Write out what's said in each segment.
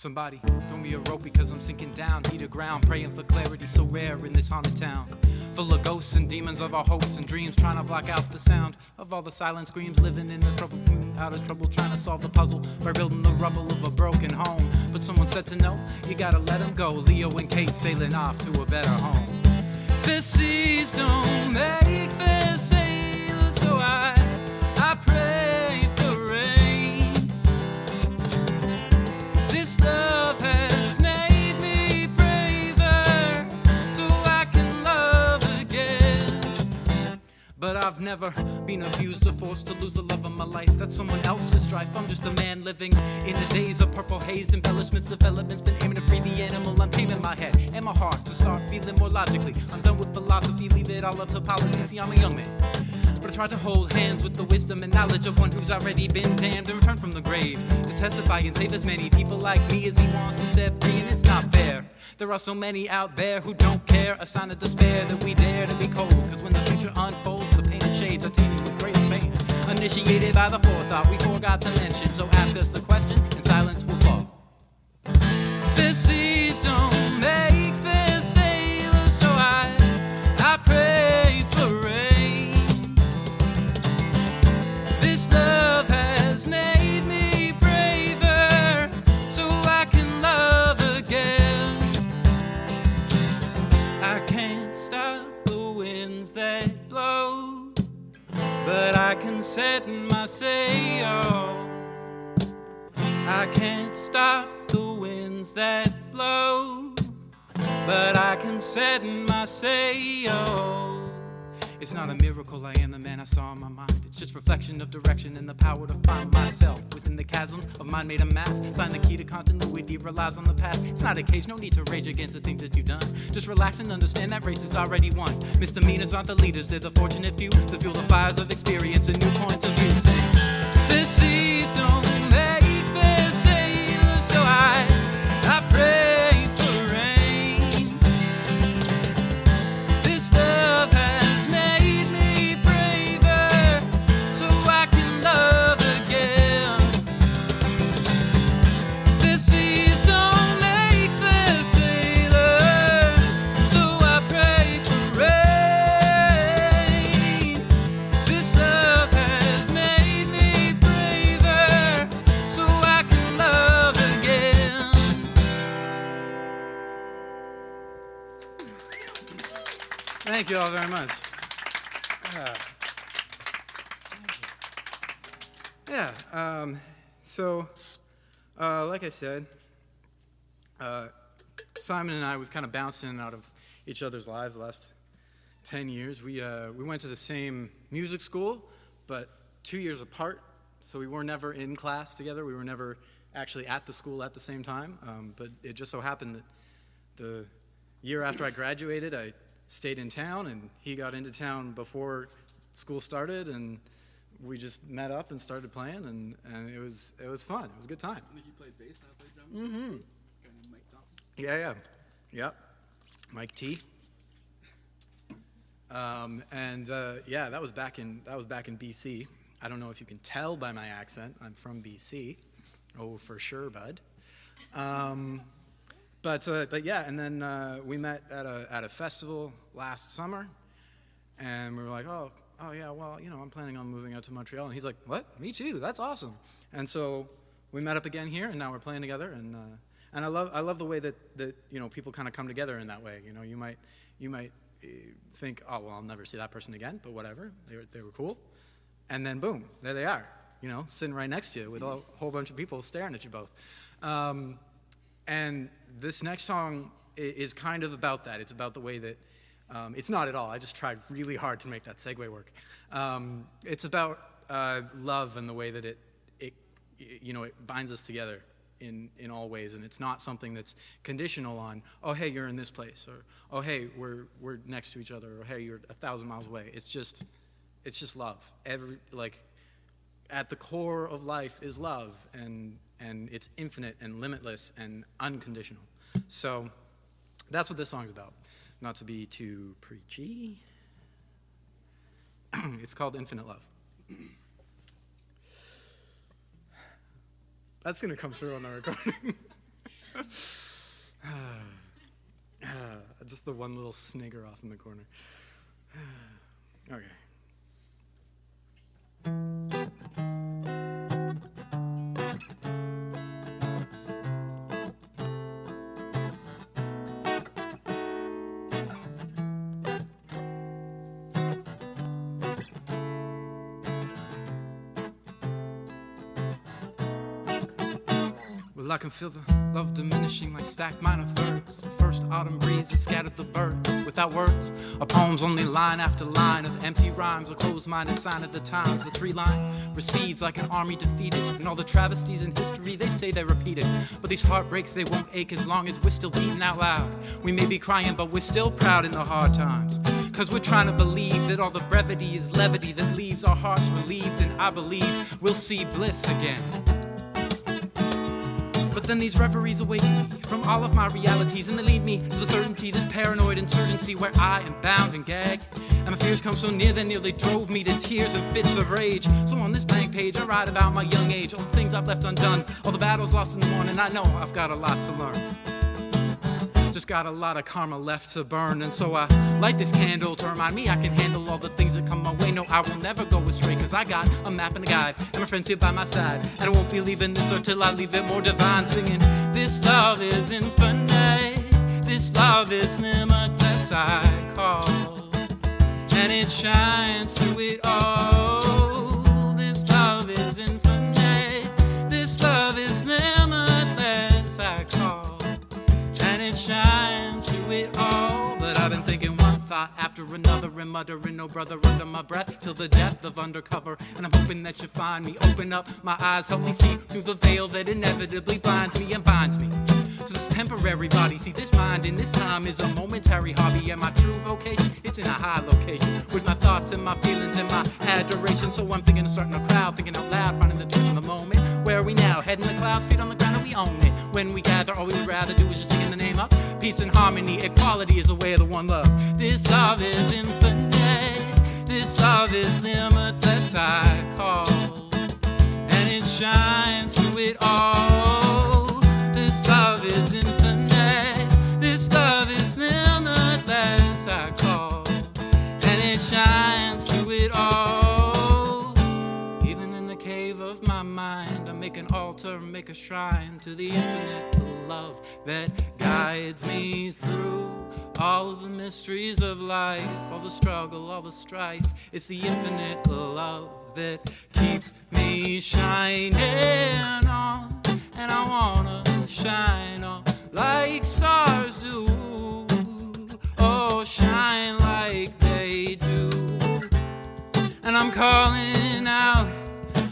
Somebody throw me a rope because I'm sinking down, need a ground, praying for clarity so rare in this haunted town. Full of ghosts and demons of our hopes and dreams, trying to block out the sound of all the silent screams, living in the trouble, out of trouble, trying to solve the puzzle by building the rubble of a broken home. But someone said to know, you gotta let them go. Leo and Kate sailing off to a better home. The seas don't make fair sailors, so I pray for rain. This love has made me braver, so I can love again. But I've never been abused or forced to lose the love of my life. That's someone else's strife. I'm just a man living in the days of purple hazed embellishments. Development's been aiming to free the animal. I'm taming my head and my heart to start feeling more logically. I'm done with philosophy, leave it all up to policy. See, I'm a young man, but I try to hold hands with the wisdom and knowledge of one who's already been damned and returned from the grave to testify and save as many people like me as he wants to set free. And it's not fair. There are so many out there who don't care. A sign of despair that we dare to be cold. Cause when the future unfolds, the painted shades are tainted with greatest pains. Initiated by the forethought we forgot to mention. So ask us the question and silence will fall. The seas don't make fair sailors, so I pray for rain. This love has made me braver, so I can love again. I can't stop the winds that blow, but I can set my sail. I can't stop the winds that blow, but I can set my sail. It's not a miracle I am the man I saw in my mind. It's just reflection of direction and the power to find myself within the chasms of mind made a mass. Find the key to continuity, relies on the past. It's not a cage, no need to rage against the things that you've done. Just relax and understand that race is already won. Misdemeanors aren't the leaders, they're the fortunate few. The fuel of fires of experience and new points of view. Sing. The seas don't make fair sailors, so I pray for rain. This love has made me braver, so I can love again. The seas don't make fair sailors, so I pray for rain. This love has made me braver, so I can love again. Thank you all very much. Like I said, Simon and I, we've kind of bounced in and out of each other's lives the last 10 years. We went to the same music school, but 2 years apart, so we were never in class together. We were never actually at the school at the same time, but it just so happened that the year after I graduated, I stayed in town, and he got into town before school started, and we just met up and started playing, and it was fun. It was a good time. I think he played bass and I played drums. Mm-hmm. Mike Thompson. Yep. Mike T. That was back in BC. I don't know if you can tell by my accent. I'm from BC. Oh, for sure, bud. But yeah, and then we met at a festival last summer, and we were like, oh yeah, well, I'm planning on moving out to Montreal, and he's like, what? Me too. That's awesome. And so we met up again here, and now we're playing together, and I love the way that people kind of come together in that way. You might think, oh well, I'll never see that person again, but whatever. They were cool, and then boom, there they are. Sitting right next to you with a whole bunch of people staring at you both. And this next song is kind of about that. It's about the way that, it's not at all. I just tried really hard to make that segue work. It's about love and the way that it binds us together in all ways. And it's not something that's conditional on, oh, hey, you're in this place, or, oh, hey, we're next to each other, or, hey, you're 1,000 miles away. It's just love. At the core of life is love, and it's infinite and limitless and unconditional. So that's what this song's about. Not to be too preachy. It's called Infinite Love. That's going to come through on the recording. Just the one little snigger off in the corner. Okay. Well, I can feel the love diminishing like stacked minor thirds. The first autumn breeze that scattered the birds. Without words, a poem's only line after line of empty rhymes, a closed-minded sign of the times. The tree line recedes like an army defeated, and all the travesties in history, they say they're repeated. But these heartbreaks, they won't ache as long as we're still beating out loud. We may be crying, but we're still proud in the hard times. Cause we're trying to believe that all the brevity is levity that leaves our hearts relieved, and I believe we'll see bliss again. But then these reveries awaken me from all of my realities, and they lead me to the certainty, this paranoid insurgency where I am bound and gagged. And my fears come so near they nearly drove me to tears and fits of rage. So on this blank page I write about my young age, all the things I've left undone, all the battles lost in the morning. I know I've got a lot to learn. Just got a lot of karma left to burn, and so I light this candle to remind me I can handle all the things that come my way. No, I will never go astray, cause I got a map and a guide, and my friends here by my side, and I won't be leaving this earth till I leave it more divine, singing, this love is infinite, this love is limitless, I call, and it shines through it all. This love is infinite, this love is limitless, I call, and it shines through it all. But I've been thinking one thought after another and muttering, oh brother, under my breath till the depth of undercover. And I'm hoping that you find me, open up my eyes, help me see through the veil that inevitably blinds me and binds me to this temporary body. See, this mind in this time is a momentary hobby, and my true vocation, it's in a high location with my thoughts and my feelings and my adoration. So I'm thinking of starting a crowd, thinking out loud, finding the truth in the moment. Where are we now? Head in the clouds, feet on the ground, and we own it. When we gather, all we would rather do is just sing in the name of peace and harmony. Equality is the way of the one love. This love is infinite, this love is limitless, I call, and it shines through it all. This love is infinite, this love is limitless, I call, and it shines through it all. Even in the cave of my mind, I make an altar, make a shrine to the infinite love that guides me through all of the mysteries of life, all the struggle, all the strife. It's the infinite love that keeps me shining on, and I wanna shine on like stars do. Oh, shine like they do. And I'm calling out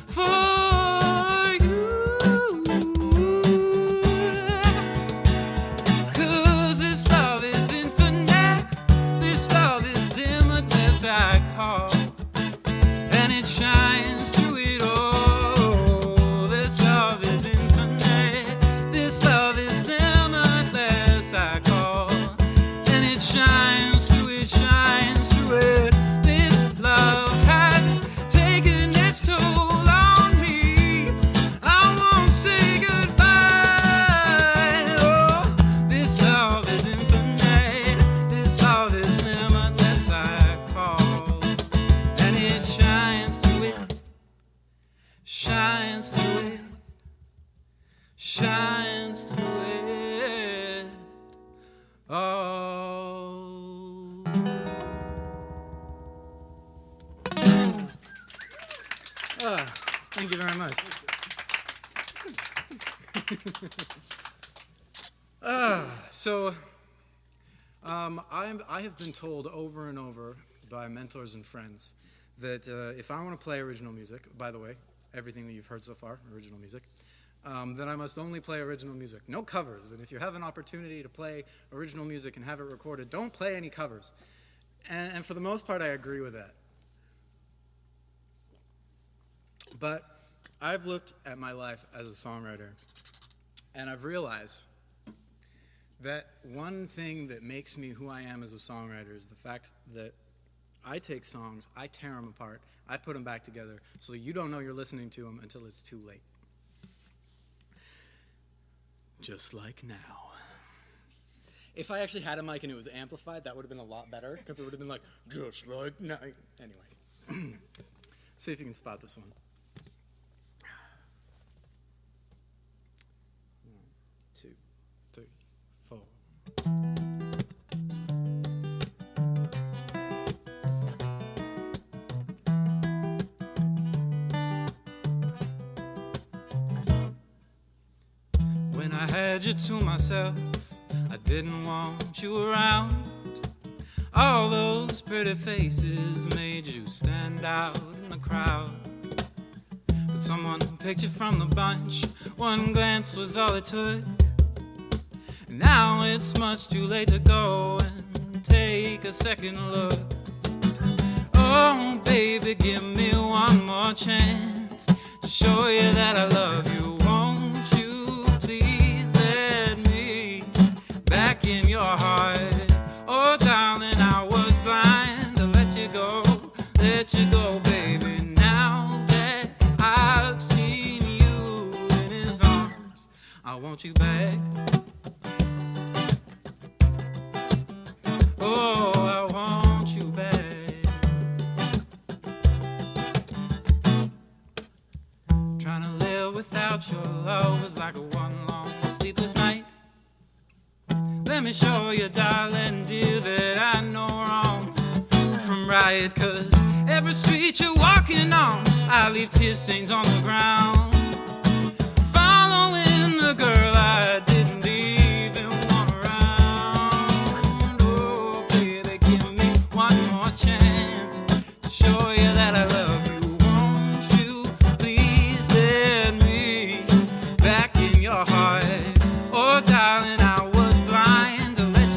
for you, 'cause this love is infinite, this love is limitless, I call, and it shines through it all. This love is infinite, this love is limitless, I call, and it shines through it, shines through it. This love has taken its toll on me. I won't say goodbye. Oh, this love is infinite, this love is limitless, I call, and it shines through it, shines through it, shines through it. Oh. Thank you very much. I have been told over and over by mentors and friends that if I want to play original music, by the way, everything that you've heard so far, original music, then I must only play original music. No covers. And if you have an opportunity to play original music and have it recorded, don't play any covers. And for the most part, I agree with that. But I've looked at my life as a songwriter, and I've realized that one thing that makes me who I am as a songwriter is the fact that I take songs, I tear them apart, I put them back together, so you don't know you're listening to them until it's too late. Just like now. If I actually had a mic and it was amplified, that would have been a lot better, because it would have been like, just like now. Anyway. See if you can spot this one. 1, 2, 3, 4. When I had you to myself, I didn't want you around. All those pretty faces made you stand out in the crowd. But someone picked you from the bunch. One glance was all it took. Now it's much too late to go and take a second look. Oh, baby, give me one more chance to show you that I love you. Won't you please let me back in your heart? Oh, darling, I was blind to let you go, baby. Now that I've seen you in his arms, I want you back. Oh, I want you back. Trying to live without your love was like a one long sleepless night. Let me show you, darling, dear, that I know wrong from right. 'Cause every street you're walking on, I leave tear stains on the ground. Following the girl I didn't even want around. Oh, baby, give me one more chance to show you that I love you. Won't you please let me back in your heart? Oh, darling, I was blind to let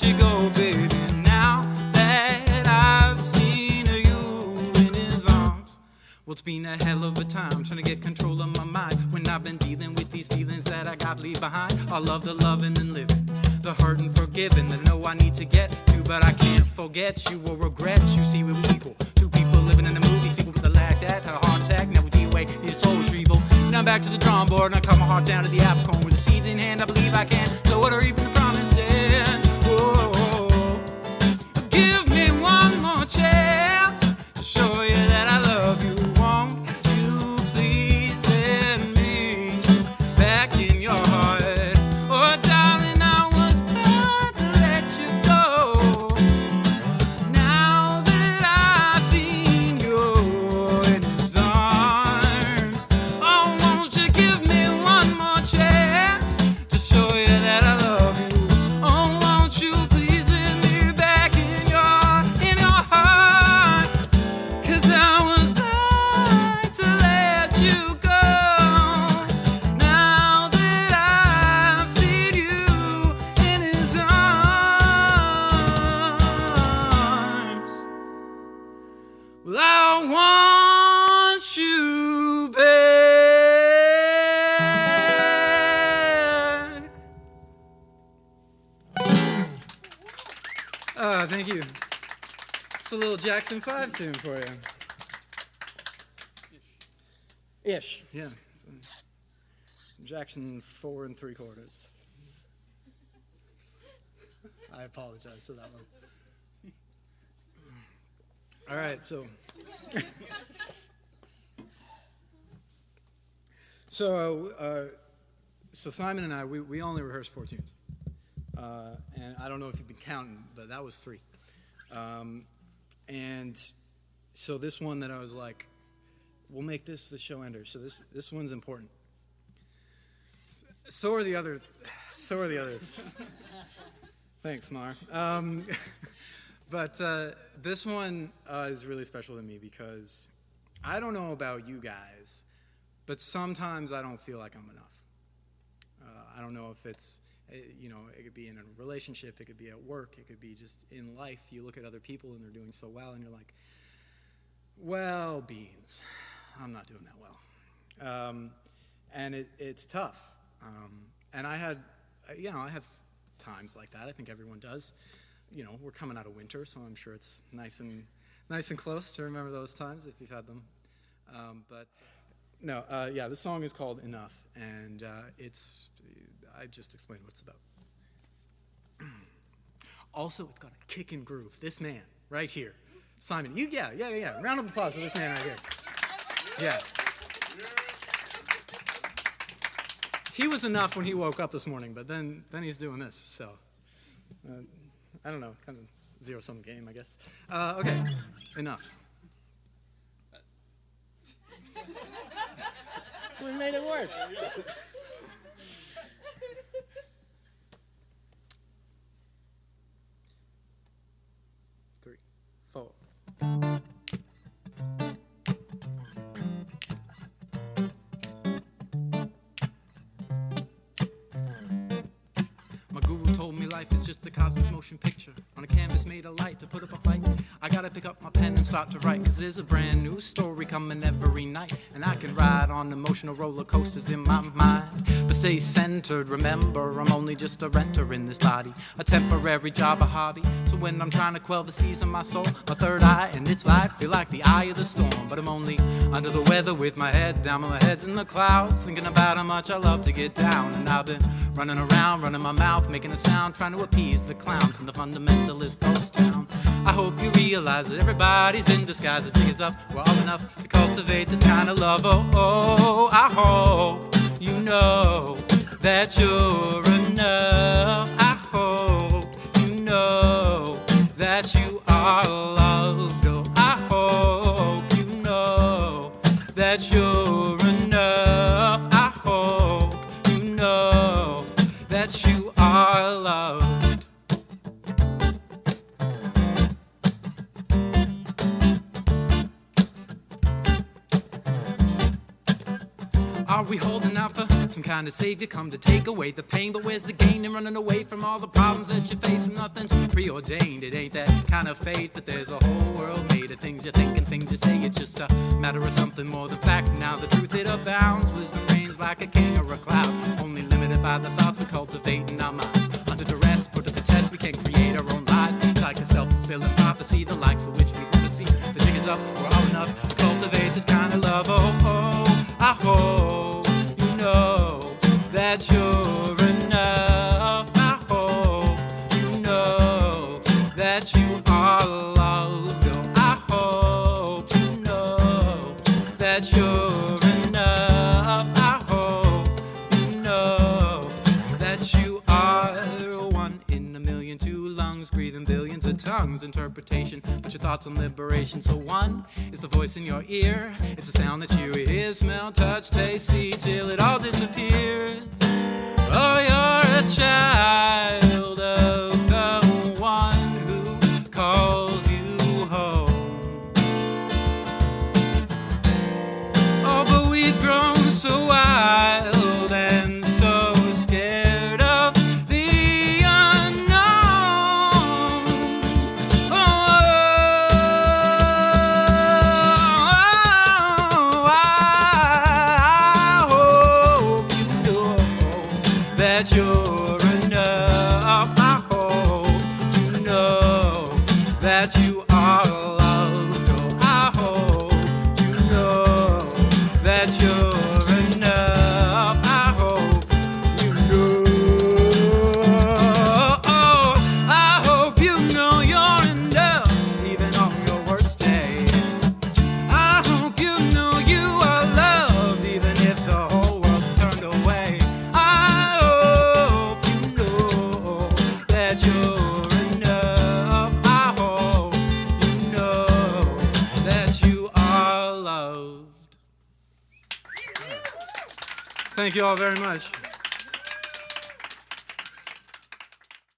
you go, baby. Now that I've seen you in his arms, well, it's been a hell of a time trying to get control of my mind when I've been dealing with these feelings that I got leave behind. All of the loving and living, the hurt and forgiving, the know I need to get to, but I can't forget you or regret you. See, we're equal, two people living in a movie sequel with a lag that had a heart attack. Now with the way his soul retrieval. Now I'm back to the drawing board and I cut my heart down to the apple cone with the seeds in hand. I believe I can. So what are even the promise then? Oh, give me one more chance to show you that I love you. Won't you please let me back in your heart? Oh, darling, I was bound to let you go. Now that I've seen you in his arms, oh, won't you give me one more chance to show you that I love you? Oh, won't you please let me back in your heart? 'Cause I was blind to let you go. Now that I've seen you in his arms, well, I want you back. Thank you. It's a little Jackson 5 tune for you. Ish, yeah. It's a Jackson 4 3/4. I apologize for that one. All right, so Simon and I, we only rehearsed 4 tunes. And I don't know if you've been counting, but that was 3. And so this one that I was like, we'll make this the show ender. So this one's important. So are the others. Thanks, Mar. But this one is really special to me because I don't know about you guys, but sometimes I don't feel like I'm enough. I don't know if it's, it could be in a relationship, it could be at work, it could be just in life. You look at other people and they're doing so well and you're like, well, beans, I'm not doing that well. And it's tough. And I have times like that. I think everyone does. We're coming out of winter, so I'm sure it's nice and close to remember those times if you've had them. But Yeah, this song is called Enough, and I just explained what it's about. Also, it's got a kick and groove. This man, right here, Simon, yeah. Round of applause for this man right here. Yeah. He was enough when he woke up this morning, but then he's doing this, so, I don't know, kind of zero-sum game, I guess. Okay, Enough. We made it work. 3, 4. My guru told me life is just a cosmic motion picture on a canvas made of light to put up a fight. I gotta pick up my pen and start to write, 'cause there's a brand new story coming every night, and I can ride on emotional roller coasters in my mind. But stay centered, remember I'm only just a renter in this body, a temporary job, a hobby. So when I'm trying to quell the seas of my soul, my third eye and its light feel like the eye of the storm. But I'm only under the weather with my head down, my head's in the clouds, thinking about how much I love to get down. And I've been running around, running my mouth, making a sound, trying to appease the clowns in the fundamentalist ghost town. I hope you realize that everybody's in disguise. The jig is up, we're all enough to cultivate this kind of love. Oh, I hope you know that you're enough. I hope you know that you are loved. Oh, I hope you know that you're enough. I hope you know that you are loved. Are we holding out for some kind of savior come to take away the pain? But where's the gain in running away from all the problems that you're facing? Nothing's preordained, it ain't that kind of fate. But there's a whole world made of things you think and things you say. It's just a matter of something more than fact. Now the truth it abounds, wisdom reigns like a king or a cloud, only limited by the thoughts we cultivate in our minds. Under duress, put to the test, we can create our own lives. It's like a self-fulfilling prophecy, the likes of which we never see. The jig is up, we're all enough to cultivate this kind of love. Oh, I hope you know that you're enough. I hope you know that you are loved. Oh, I hope you know that you're enough. I hope you know that you are one in a million, 2 lungs, breathing billions of tongues. Interpretation, but your thoughts on liberation. So one is the voice in your ear. It's a sound that you hear, smell, touch, taste, see, till it all disappears. Oh, you're a child of the one who calls you home. Oh, but we've grown so wild and so scared of the unknown. I hope you know that you're enough. I hope you know that you are loved. Oh, I hope you know that you're enough. I hope you know. Oh, I hope you know you're enough, even on your worst day. I hope you know you are loved, even if the whole world's turned away. I hope you know that you're enough. I hope you know that you are loved. Thank you all very much.